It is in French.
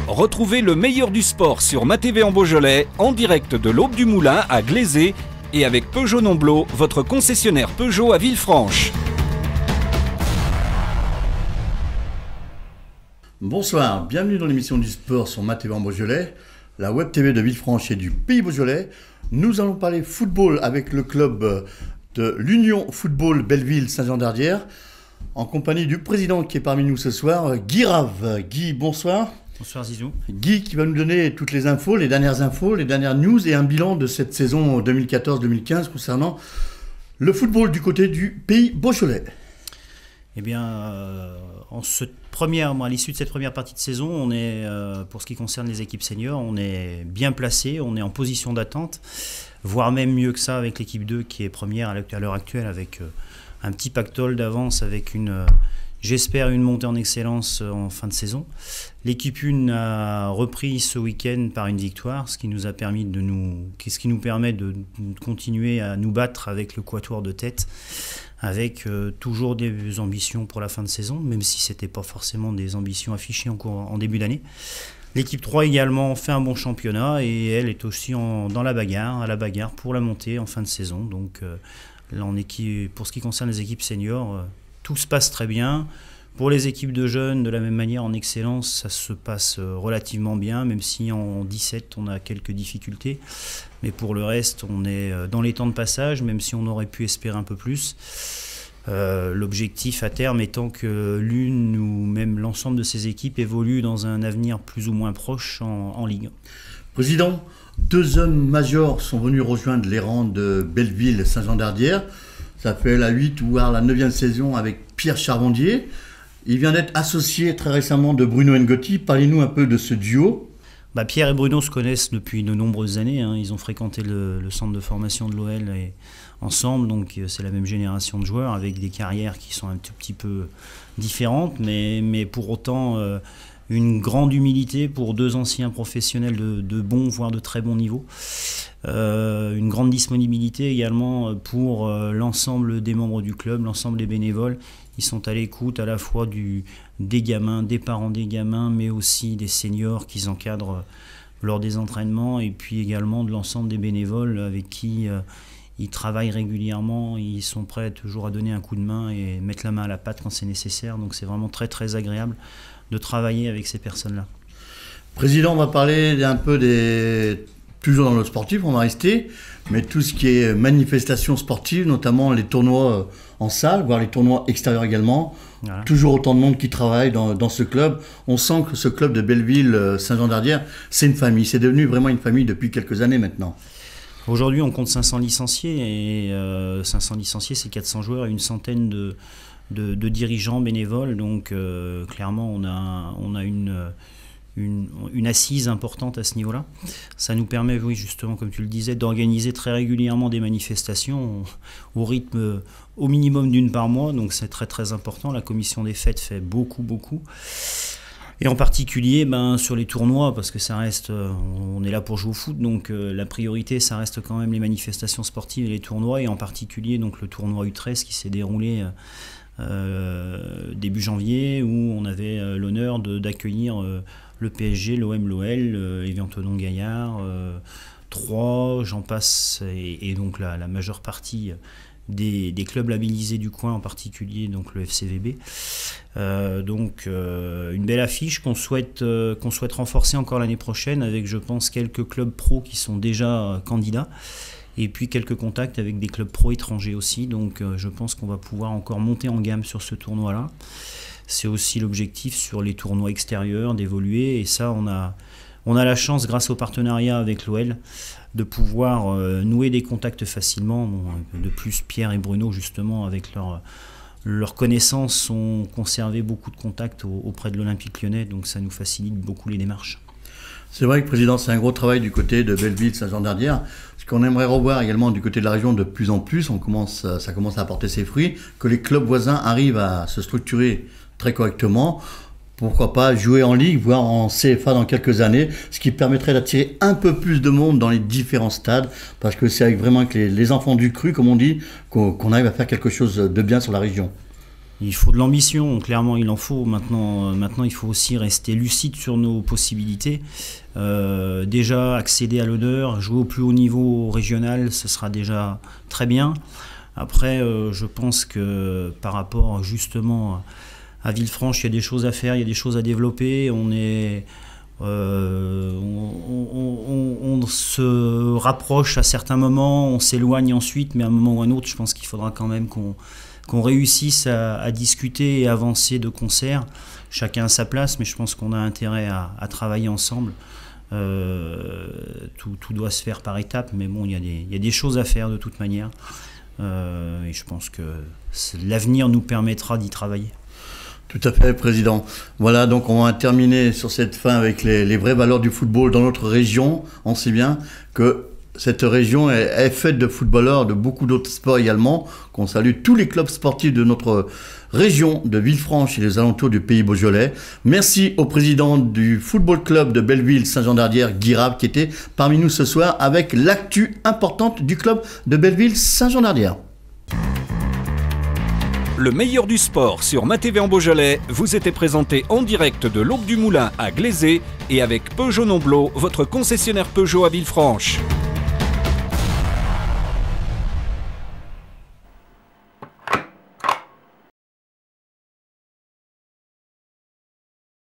Retrouvez le meilleur du sport sur MaTV en Beaujolais, en direct de l'Aube du Moulin à Glaisé et avec Peugeot Nomblot, votre concessionnaire Peugeot à Villefranche. Bonsoir, bienvenue dans l'émission du sport sur MaTV en Beaujolais, la web TV de Villefranche et du Pays Beaujolais. Nous allons parler football avec le club de l'Union Football Belleville-Saint-Jean-d'Ardière, en compagnie du président qui est parmi nous ce soir, Guy Rave. Guy, bonsoir. Bonsoir Zizou. Guy qui va nous donner toutes les infos, les dernières news et un bilan de cette saison 2014-2015 concernant le football du côté du Pays Beaujolais. Eh bien, à l'issue de cette première partie de saison, on est, pour ce qui concerne les équipes seniors, on est bien placé, on est en position d'attente, voire même mieux que ça avec l'équipe 2 qui est première à l'heure actuelle avec un petit pactole d'avance avec j'espère une montée en excellence en fin de saison. L'équipe 1 a repris ce week-end par une victoire, ce qui nous permet de continuer à nous battre avec le quatuor de tête, avec toujours des ambitions pour la fin de saison, même si ce n'était pas forcément des ambitions affichées en début d'année. L'équipe 3 également fait un bon championnat et elle est aussi à la bagarre pour la montée en fin de saison. Donc là, pour ce qui concerne les équipes seniors, tout se passe très bien. Pour les équipes de jeunes, de la même manière, en excellence, ça se passe relativement bien, même si en 17, on a quelques difficultés. Mais pour le reste, on est dans les temps de passage, même si on aurait pu espérer un peu plus. L'objectif à terme étant que l'une ou même l'ensemble de ces équipes évoluent dans un avenir plus ou moins proche en Ligue. Président, 2 hommes majors sont venus rejoindre les rangs de Belleville-Saint-Jean-d'Ardière. Ça fait la 8 ou la 9e saison avec Pierre Charbondier. Il vient d'être associé très récemment de Bruno Ngotti. Parlez-nous un peu de ce duo. Pierre et Bruno se connaissent depuis de nombreuses années. Ils ont fréquenté le centre de formation de l'OL ensemble. Donc c'est la même génération de joueurs avec des carrières qui sont un tout petit peu différentes. Mais pour autant, une grande humilité pour 2 anciens professionnels de bon, voire de très bon niveau. Une grande disponibilité également pour l'ensemble des membres du club, l'ensemble des bénévoles. Ils sont à l'écoute à la fois des gamins, des parents des gamins, mais aussi des seniors qu'ils encadrent lors des entraînements, et puis également de l'ensemble des bénévoles avec qui ils travaillent régulièrement. Ils sont prêts toujours à donner un coup de main et mettre la main à la pâte quand c'est nécessaire. Donc c'est vraiment très très agréable de travailler avec ces personnes-là. Président, on va parler un peu toujours dans le sportif, on va rester, mais tout ce qui est manifestations sportives, notamment les tournois en salle, voire les tournois extérieurs également. Voilà. Toujours autant de monde qui travaille dans ce club. On sent que ce club de Belleville-Saint-Jean-d'Ardière, c'est une famille. C'est devenu vraiment une famille depuis quelques années maintenant. Aujourd'hui, on compte 500 licenciés, et 500 licenciés, c'est 400 joueurs et une centaine de dirigeants bénévoles. Donc clairement, on a une assise importante à ce niveau-là. Ça nous permet, oui, justement, comme tu le disais, d'organiser très régulièrement des manifestations au rythme au minimum d'une par mois, donc c'est très très important. La commission des fêtes fait beaucoup. Et en particulier sur les tournois, parce que ça reste, on est là pour jouer au foot, donc la priorité, ça reste quand même les manifestations sportives et les tournois, et en particulier donc, le tournoi U13 qui s'est déroulé début janvier, où on avait l'honneur d'accueillir le PSG, l'OM, l'OL, Évian-Thonon Gaillard, Troyes, j'en passe, et donc la majeure partie des clubs labellisés du coin, en particulier donc le FCVB. Une belle affiche qu'on souhaite renforcer encore l'année prochaine avec, je pense, quelques clubs pro qui sont déjà candidats. Et puis quelques contacts avec des clubs pro étrangers aussi. Donc je pense qu'on va pouvoir encore monter en gamme sur ce tournoi-là. C'est aussi l'objectif sur les tournois extérieurs d'évoluer. Et ça, on a la chance, grâce au partenariat avec l'OL, de pouvoir nouer des contacts facilement. De plus, Pierre et Bruno, justement, avec leurs connaissances, ont conservé beaucoup de contacts auprès de l'Olympique Lyonnais. Donc ça nous facilite beaucoup les démarches. C'est vrai que, Président, c'est un gros travail du côté de Belleville-Saint-Jean-d'Ardière. Ce qu'on aimerait revoir également du côté de la région de plus en plus, ça commence à apporter ses fruits, que les clubs voisins arrivent à se structurer très correctement. Pourquoi pas jouer en Ligue, voire en CFA dans quelques années, ce qui permettrait d'attirer un peu plus de monde dans les différents stades, parce que c'est avec vraiment les enfants du cru, comme on dit, qu'on arrive à faire quelque chose de bien sur la région. Il faut de l'ambition, clairement il en faut. Maintenant, il faut aussi rester lucide sur nos possibilités. Déjà accéder à l'honneur, jouer au plus haut niveau régional, ce sera déjà très bien. Après, je pense que par rapport justement à Villefranche, il y a des choses à faire, il y a des choses à développer. On se rapproche à certains moments, on s'éloigne ensuite, mais à un moment ou à un autre, je pense qu'il faudra quand même qu'on réussisse à discuter et avancer de concert, chacun à sa place, mais je pense qu'on a intérêt à travailler ensemble. Tout doit se faire par étapes, mais bon, il y a des choses à faire de toute manière, et je pense que l'avenir nous permettra d'y travailler. Tout à fait, Président. Voilà, donc on va terminer sur cette fin avec les vraies valeurs du football dans notre région. On sait bien que cette région est faite de footballeurs, de beaucoup d'autres sports également, qu'on salue tous les clubs sportifs de notre région de Villefranche et les alentours du pays Beaujolais. Merci au président du football club de Belleville-Saint-Jean-d'Ardière, Guy Rabe, qui était parmi nous ce soir avec l'actu importante du club de Belleville-Saint-Jean-d'Ardière. Le meilleur du sport sur MATV en Beaujolais vous était présenté en direct de l'Aube du Moulin à Glazé et avec Peugeot Nomblot, votre concessionnaire Peugeot à Villefranche.